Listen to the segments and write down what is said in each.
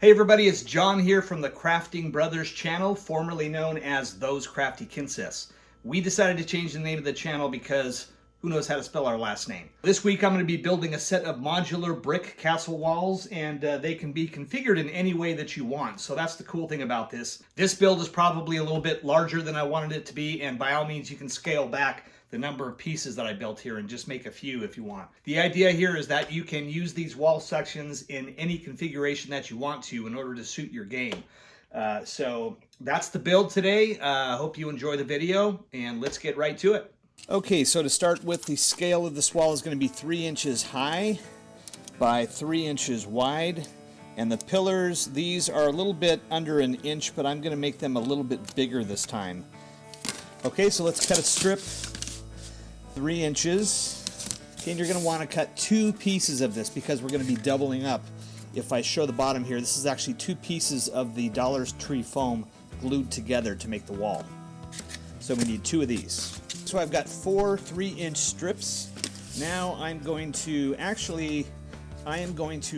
Hey everybody, it's John here from the Crafting Brothers channel, formerly known as Those Crafty Kinses. We decided to change the name of the channel because who knows how to spell our last name. This week I'm going to be building a set of modular brick castle walls, and they can be configured in any way that you want. So that's the cool thing about this. This build is probably a little bit larger than I wanted it to be, and by all means you can scale back the number of pieces that I built here and just make a few if you want. The idea here is that you can use these wall sections in any configuration that you want to in order to suit your game. So that's the build today. Hope you enjoy the video, and let's get right to it. Okay, so to start with, the scale of this wall is going to be 3 inches high by 3 inches wide. And the pillars, these are a little bit under an inch, but I'm going to make them a little bit bigger this time. Okay, so let's cut a strip 3 inches. Okay, and you're going to want to cut 2 pieces of this because we're going to be doubling up. If I show the bottom here, this is actually 2 pieces of the Dollar Tree foam glued together to make the wall. So we need 2 of these. So I've got 4 3-inch strips. Now I'm going to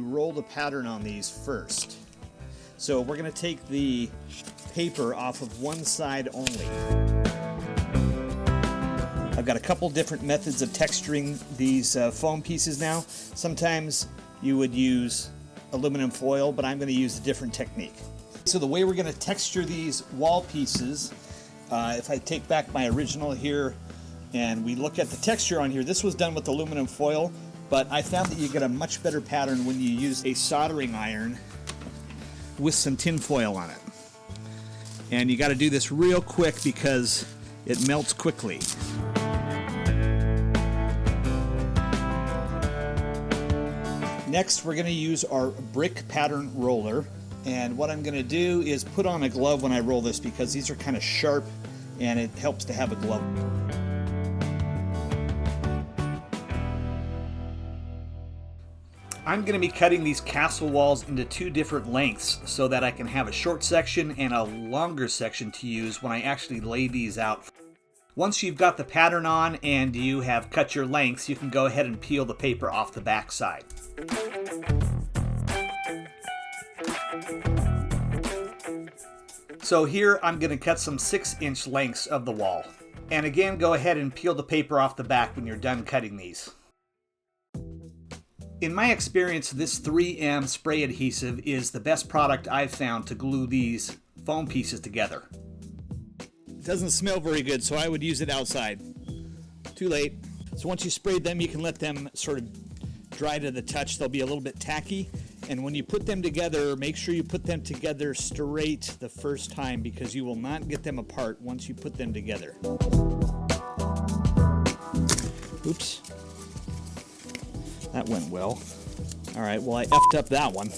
roll the pattern on these first. So we're going to take the paper off of one side only. I've got a couple different methods of texturing these foam pieces now. Sometimes you would use aluminum foil, but I'm going to use a different technique. So the way we're going to texture these wall pieces, if I take back my original here and we look at the texture on here, this was done with aluminum foil, but I found that you get a much better pattern when you use a soldering iron with some tin foil on it. And you got to do this real quick because it melts quickly. Next, we're going to use our brick pattern roller, and what I'm going to do is put on a glove when I roll this because these are kind of sharp and it helps to have a glove. I'm going to be cutting these castle walls into 2 different lengths so that I can have a short section and a longer section to use when I actually lay these out. Once you've got the pattern on and you have cut your lengths, you can go ahead and peel the paper off the back side. So here I'm going to cut some 6-inch lengths of the wall. And again, go ahead and peel the paper off the back when you're done cutting these. In my experience, this 3M spray adhesive is the best product I've found to glue these foam pieces together. It doesn't smell very good, so I would use it outside. Too late. So once you sprayed them, you can let them sort of dry to the touch. They'll be a little bit tacky. And when you put them together, make sure you put them together straight the first time because you will not get them apart once you put them together. Oops. That went well. All right, well, I effed up that one.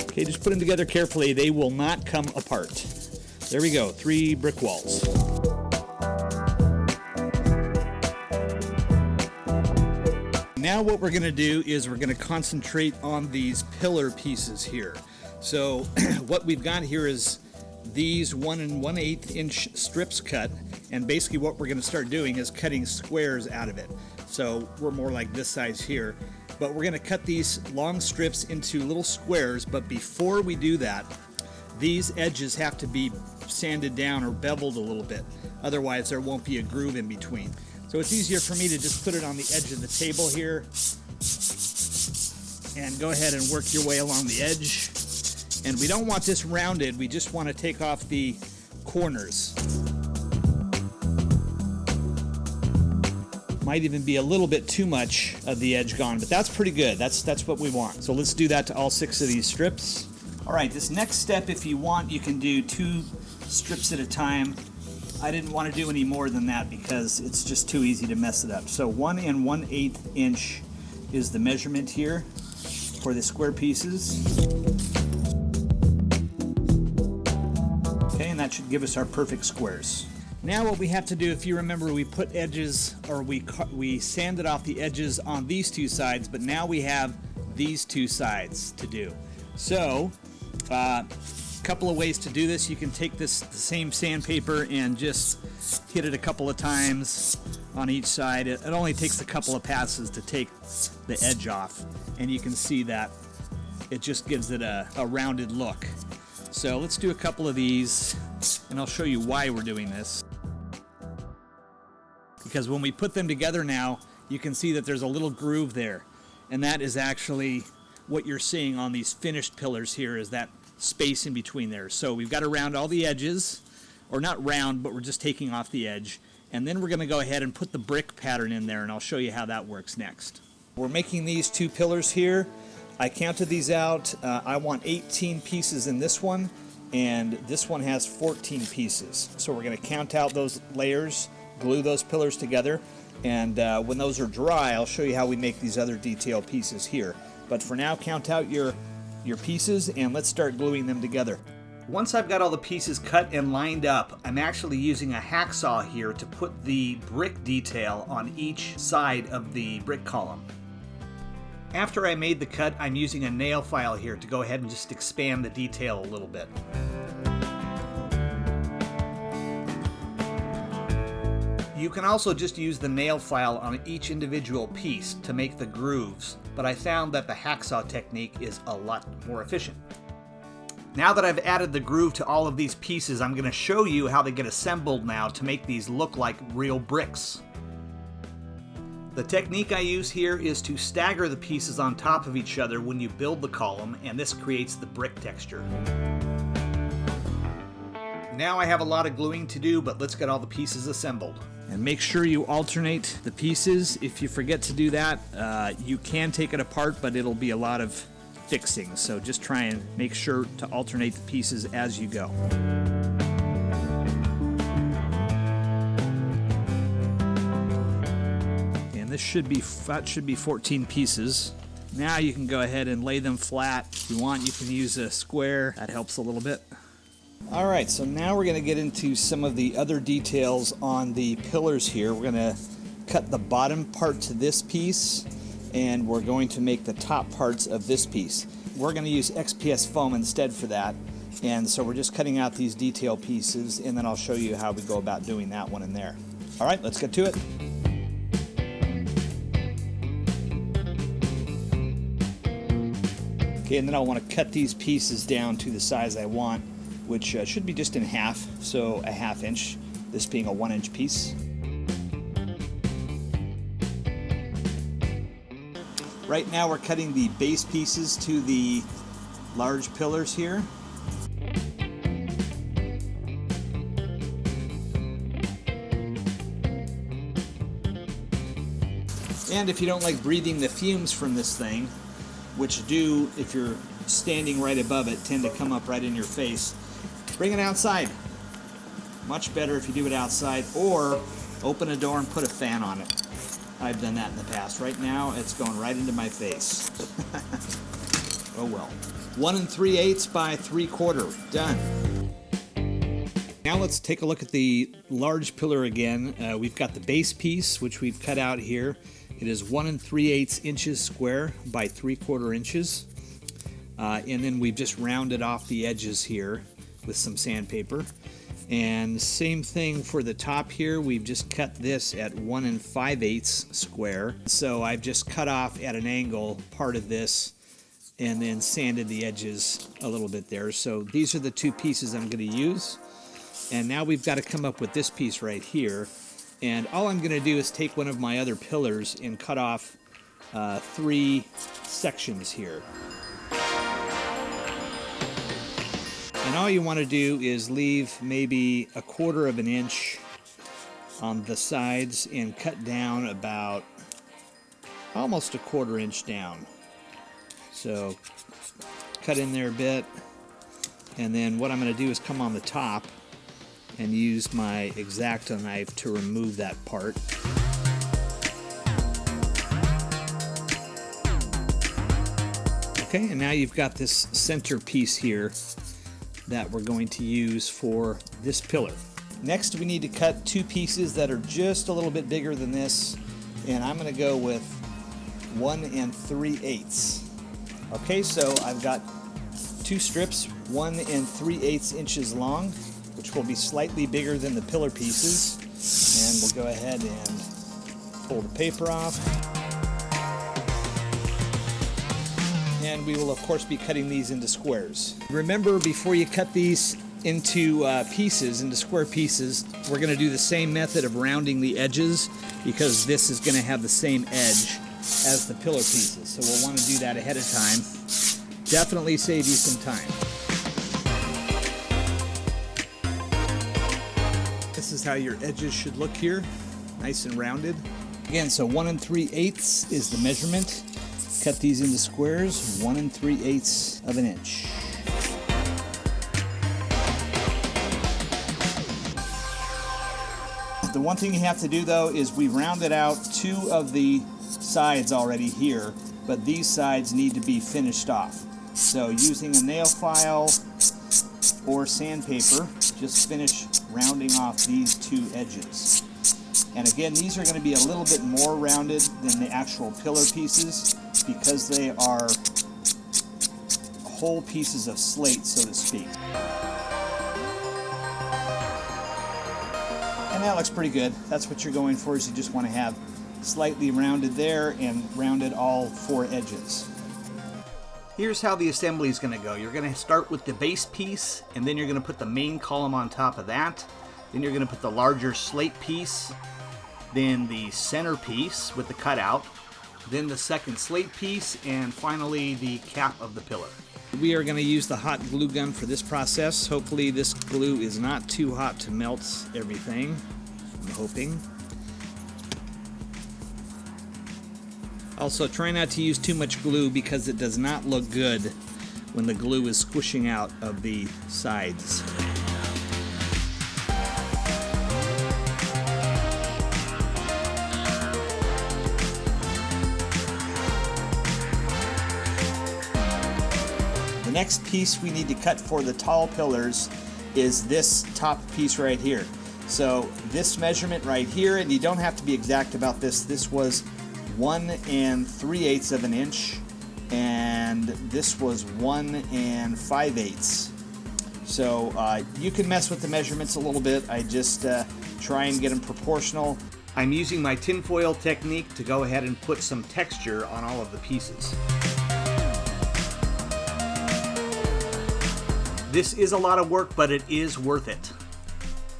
Okay, just put them together carefully. They will not come apart. There we go, 3 brick walls. Now what we're going to do is we're going to concentrate on these pillar pieces here. So what we've got here is these 1 1/8 inch strips cut, and basically what we're going to start doing is cutting squares out of it. So we're more like this size here, but we're going to cut these long strips into little squares. But before we do that, these edges have to be sanded down or beveled a little bit, otherwise there won't be a groove in between. So it's easier for me to just put it on the edge of the table here and go ahead and work your way along the edge. And we don't want this rounded, we just want to take off the corners. Might even be a little bit too much of the edge gone, but that's pretty good. That's what we want. So let's do that to all 6 of these strips. All right, this next step, if you want, you can do 2 strips at a time. I didn't want to do any more than that because it's just too easy to mess it up. So 1 1/8 inch is the measurement here for the square pieces. Okay, and that should give us our perfect squares. Now what we have to do, if you remember, we put edges, or we sanded off the edges on these 2 sides, but now we have these 2 sides to do. So, couple of ways to do this. You can take the same sandpaper and just hit it a couple of times on each side. It only takes a couple of passes to take the edge off, and you can see that It just gives it a rounded look. So let's do a couple of these, and I'll show you why we're doing this. Because when we put them together now, you can see that there's a little groove there. And that is actually what you're seeing on these finished pillars here, is that space in between there. So we've got to round all the edges, or not round, but we're just taking off the edge. And then we're going to go ahead and put the brick pattern in there, and I'll show you how that works next. We're making these two pillars here. I counted these out. I want 18 pieces in this one, and this one has 14 pieces. So we're going to count out those layers, glue those pillars together, and when those are dry, I'll show you how we make these other detail pieces here. But for now, count out your pieces, and let's start gluing them together. Once I've got all the pieces cut and lined up, I'm actually using a hacksaw here to put the brick detail on each side of the brick column. After I made the cut, I'm using a nail file here to go ahead and just expand the detail a little bit. You can also just use the nail file on each individual piece to make the grooves, but I found that the hacksaw technique is a lot more efficient. Now that I've added the groove to all of these pieces, I'm going to show you how they get assembled now to make these look like real bricks. The technique I use here is to stagger the pieces on top of each other when you build the column, and this creates the brick texture. Now I have a lot of gluing to do, but let's get all the pieces assembled. And make sure you alternate the pieces. If you forget to do that, you can take it apart, but it'll be a lot of fixing. So just try and make sure to alternate the pieces as you go. This should be 14 pieces. Now you can go ahead and lay them flat. If you want, you can use a square. That helps a little bit. All right, so now we're going to get into some of the other details on the pillars here. We're going to cut the bottom part to this piece, and we're going to make the top parts of this piece. We're going to use XPS foam instead for that, and so we're just cutting out these detail pieces, and then I'll show you how we go about doing that one in there. All right, let's get to it. Okay, and then I want to cut these pieces down to the size I want, which should be just in half, so a 1/2 inch, this being a 1-inch piece. Right now we're cutting the base pieces to the large pillars here. And if you don't like breathing the fumes from this thing, which do, if you're standing right above it, tend to come up right in your face, bring it outside. Much better if you do it outside, or open a door and put a fan on it. I've done that in the past. Right now, it's going right into my face. Oh well. 1 3/8 by 3/4. Done. Now let's take a look at the large pillar again. We've got the base piece, which we've cut out here. It is 1 3/8 inches square by 3/4 inches. And then we've just rounded off the edges here with some sandpaper. And same thing for the top here. We've just cut this at 1 5/8 square. So I've just cut off at an angle part of this and then sanded the edges a little bit there. So these are the two pieces I'm going to use. And now we've got to come up with this piece right here. And all I'm going to do is take one of my other pillars and cut off 3 sections here. And all you want to do is leave maybe 1/4 of an inch on the sides and cut down about almost 1/4 inch down. So cut in there a bit, and then what I'm going to do is come on the top and use my X-Acto knife to remove that part. Okay, and now you've got this center piece here that we're going to use for this pillar. Next, we need to cut 2 pieces that are just a little bit bigger than this, and I'm going to go with 1 3/8. Okay, so I've got 2 strips, 1 3/8 inches long, which will be slightly bigger than the pillar pieces. And we'll go ahead and pull the paper off. and we will of course be cutting these into squares. Remember, before you cut these into square pieces, we're going to do the same method of rounding the edges, because this is going to have the same edge as the pillar pieces. So we'll want to do that ahead of time. Definitely save you some time. This is how your edges should look here, nice and rounded. Again, so 1 3/8 is the measurement. Cut these into squares, 1 3/8 of an inch. The one thing you have to do though is we rounded out 2 of the sides already here, but these sides need to be finished off. So using a nail file or sandpaper, just finish rounding off these 2 edges. And again, these are going to be a little bit more rounded than the actual pillar pieces, because they are whole pieces of slate, so to speak. And that looks pretty good. That's what you're going for, is you just want to have slightly rounded there and rounded all 4 edges. Here's how the assembly is going to go. You're going to start with the base piece, and then you're going to put the main column on top of that. Then you're going to put the larger slate piece, then the center piece with the cutout, then the second slate piece, and finally the cap of the pillar. We are going to use the hot glue gun for this process. Hopefully this glue is not too hot to melt everything, I'm hoping. Also, try not to use too much glue, because it does not look good when the glue is squishing out of the sides. The next piece we need to cut for the tall pillars is this top piece right here. So this measurement right here, and you don't have to be exact about this, this was 1 3/8 of an inch, and this was 1 5/8. So you can mess with the measurements a little bit. I just try and get them proportional. I'm using my tinfoil technique to go ahead and put some texture on all of the pieces. This is a lot of work, but it is worth it.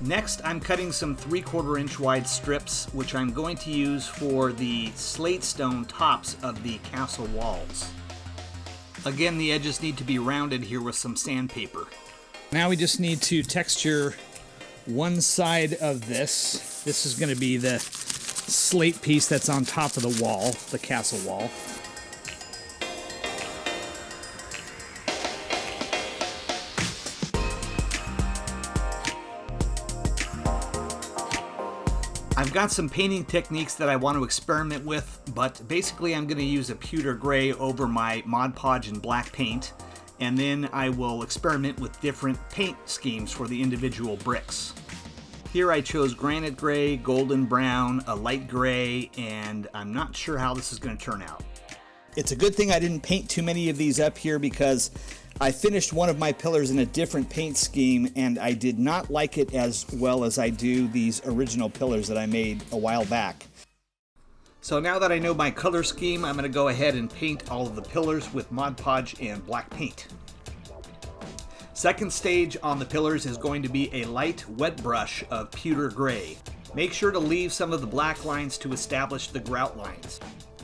Next, I'm cutting some 3/4 inch wide strips, which I'm going to use for the slate stone tops of the castle walls. Again, the edges need to be rounded here with some sandpaper. Now we just need to texture one side of this. This is going to be the slate piece that's on top of the wall, the castle wall. I've got some painting techniques that I want to experiment with, but basically I'm going to use a pewter gray over my Mod Podge and black paint, and then I will experiment with different paint schemes for the individual bricks. Here I chose granite gray, golden brown, a light gray, and I'm not sure how this is going to turn out. It's a good thing I didn't paint too many of these up here, because I finished one of my pillars in a different paint scheme, and I did not like it as well as I do these original pillars that I made a while back. So now that I know my color scheme, I'm going to go ahead and paint all of the pillars with Mod Podge and black paint. Second stage on the pillars is going to be a light wet brush of pewter gray. Make sure to leave some of the black lines to establish the grout lines.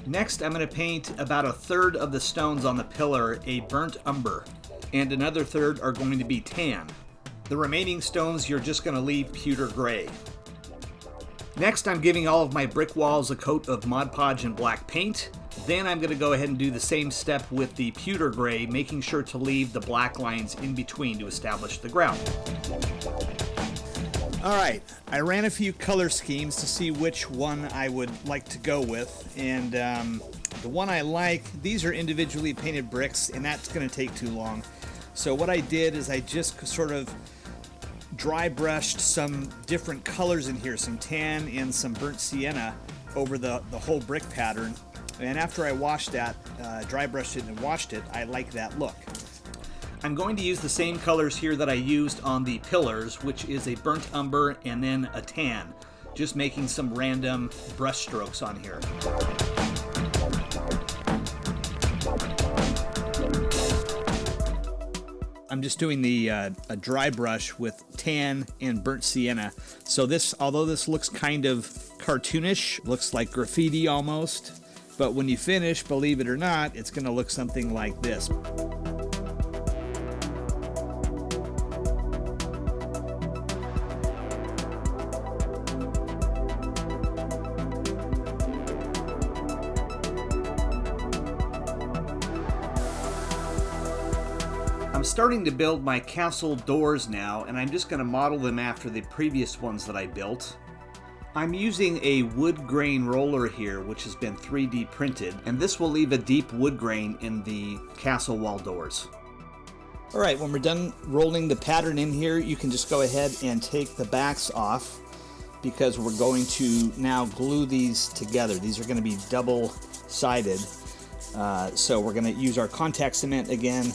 Next, I'm going to paint about 1/3 of the stones on the pillar a burnt umber, and another 1/3 are going to be tan. The remaining stones you're just going to leave pewter gray. Next, I'm giving all of my brick walls a coat of Mod Podge and black paint. Then I'm going to go ahead and do the same step with the pewter gray, making sure to leave the black lines in between to establish the grout. Alright, I ran a few color schemes to see which one I would like to go with, and the one I like, these are individually painted bricks, and that's going to take too long. So what I did is I just sort of dry brushed some different colors in here, some tan and some burnt sienna over the whole brick pattern. And after I washed that, dry brushed it and washed it, I like that look. I'm going to use the same colors here that I used on the pillars, which is a burnt umber and then a tan. Just making some random brush strokes on here. I'm just doing the a dry brush with tan and burnt sienna. So this, although this looks kind of cartoonish, looks like graffiti almost, but when you finish, believe it or not, it's going to look something like this. I'm starting to build my castle doors now, and I'm just going to model them after the previous ones that I built. I'm using a wood grain roller here, which has been 3D printed, and this will leave a deep wood grain in the castle wall doors. All right, when we're done rolling the pattern in here, you can just go ahead and take the backs off, because we're going to now glue these together. These are going to be double-sided, so we're going to use our contact cement again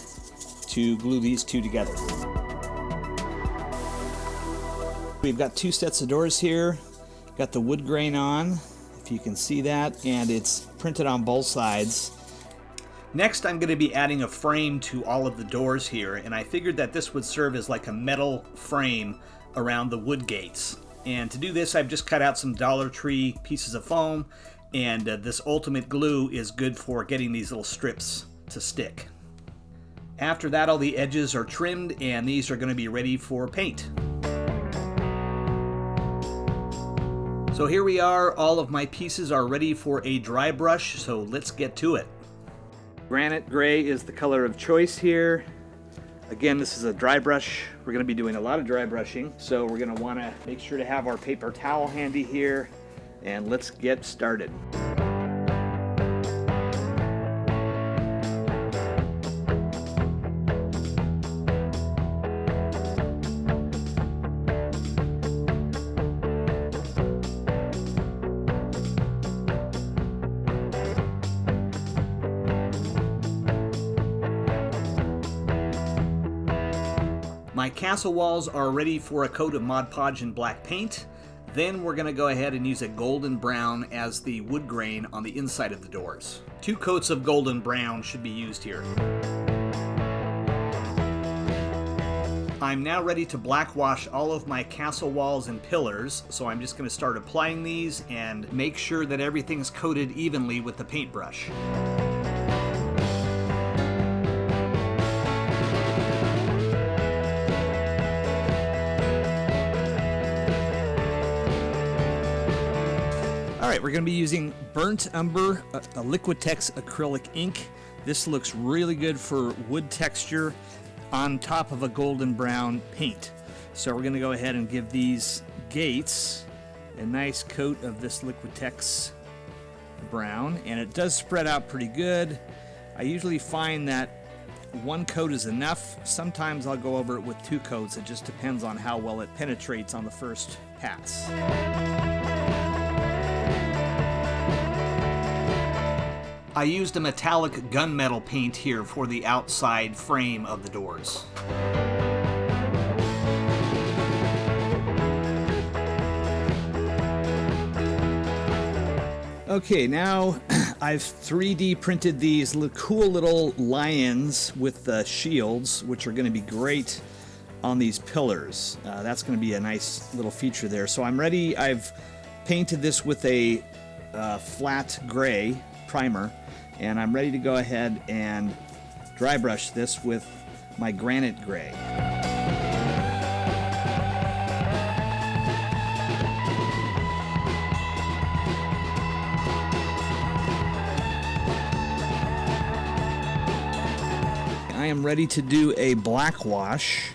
to glue these two together. We've got two sets of doors here. Got the wood grain on, if you can see that, and it's printed on both sides. Next, I'm going to be adding a frame to all of the doors here, and I figured that this would serve as like a metal frame around the wood gates. And to do this, I've just cut out some Dollar Tree pieces of foam, and this ultimate glue is good for getting these little strips to stick. After that, all the edges are trimmed, and these are going to be ready for paint. So here we are, all of my pieces are ready for a dry brush, so let's get to it. Granite gray is the color of choice here. Again, this is a dry brush. We're going to be doing a lot of dry brushing, so we're going to want to make sure to have our paper towel handy here, and let's get started. My castle walls are ready for a coat of Mod Podge and black paint. Then we're going to go ahead and use a golden brown as the wood grain on the inside of the doors. 2 coats of golden brown should be used here. I'm now ready to black wash all of my castle walls and pillars, so I'm just going to start applying these and make sure that everything's coated evenly with the paintbrush. All right, we're going to be using Burnt Umber, a Liquitex acrylic ink. This looks really good for wood texture on top of a golden brown paint. So we're going to go ahead and give these gates a nice coat of this Liquitex brown, and it does spread out pretty good. I usually find that 1 coat is enough. Sometimes I'll go over it with 2 coats. It just depends on how well it penetrates on the first pass. I used a metallic gunmetal paint here for the outside frame of the doors. Okay, now I've 3D printed these cool little lions with the shields, which are going to be great on these pillars. That's going to be a nice little feature there. So I'm ready. I've painted this with a flat gray primer, and I'm ready to go ahead and dry brush this with my granite gray. I am ready to do a black wash,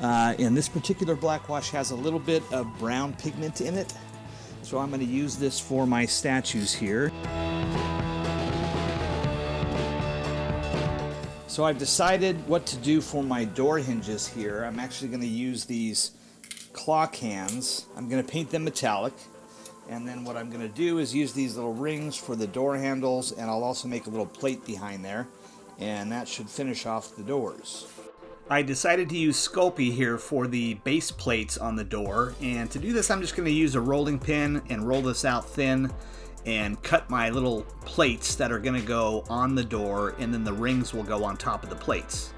and this particular black wash has a little bit of brown pigment in it, so I'm going to use this for my statues here. So I've decided what to do for my door hinges here. I'm actually going to use these claw cans. I'm going to paint them metallic, and then what I'm going to do is use these little rings for the door handles, and I'll also make a little plate behind there, and that should finish off the doors. I decided to use Sculpey here for the base plates on the door, and to do this I'm just going to use a rolling pin and roll this out thin and cut my little plates that are going to go on the door, and then the rings will go on top of the plates.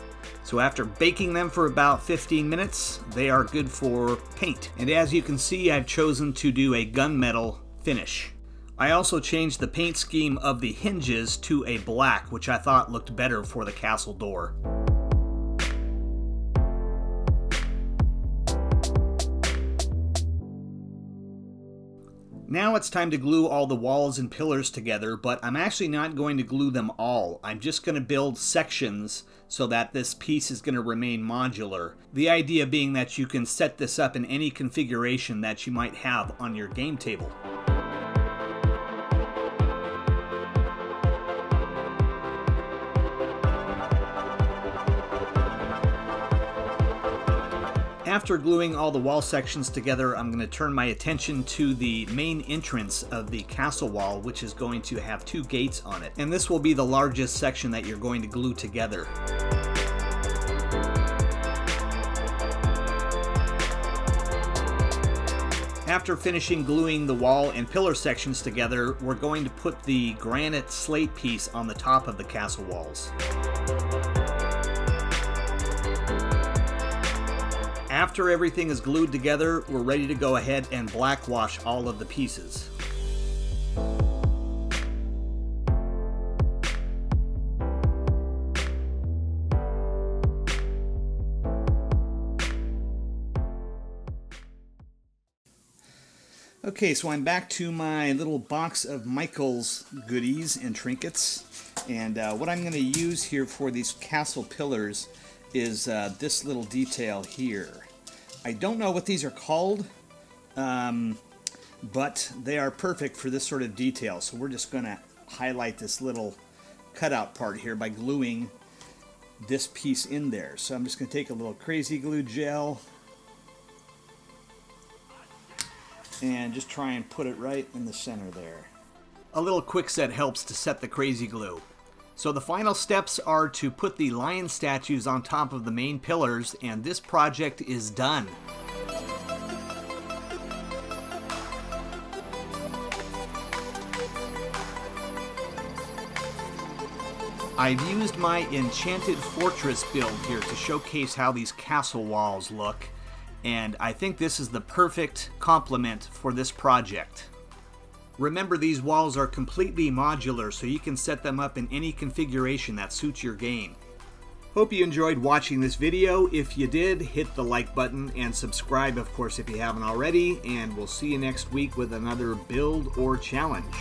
So after baking them for about 15 minutes, they are good for paint. And as you can see, I've chosen to do a gunmetal finish. I also changed the paint scheme of the hinges to a black, which I thought looked better for the castle door. Now it's time to glue all the walls and pillars together, but I'm actually not going to glue them all. I'm just going to build sections so that this piece is going to remain modular. The idea being that you can set this up in any configuration that you might have on your game table. After gluing all the wall sections together, I'm going to turn my attention to the main entrance of the castle wall, which is going to have 2 gates on it. And this will be the largest section that you're going to glue together. After finishing gluing the wall and pillar sections together, we're going to put the granite slate piece on the top of the castle walls. After everything is glued together, we're ready to go ahead and black wash all of the pieces. Okay, so I'm back to my little box of Michael's goodies and trinkets. And what I'm going to use here for these castle pillars is this little detail here. I don't know what these are called, but they are perfect for this sort of detail. So we're just going to highlight this little cutout part here by gluing this piece in there. So I'm just going to take a little crazy glue gel and just try and put it right in the center there. A little quick set helps to set the crazy glue. So the final steps are to put the lion statues on top of the main pillars, and this project is done. I've used my enchanted fortress build here to showcase how these castle walls look, and I think this is the perfect complement for this project. Remember, these walls are completely modular, so you can set them up in any configuration that suits your game. Hope you enjoyed watching this video. If you did, hit the like button and subscribe, of course, if you haven't already, and we'll see you next week with another build or challenge.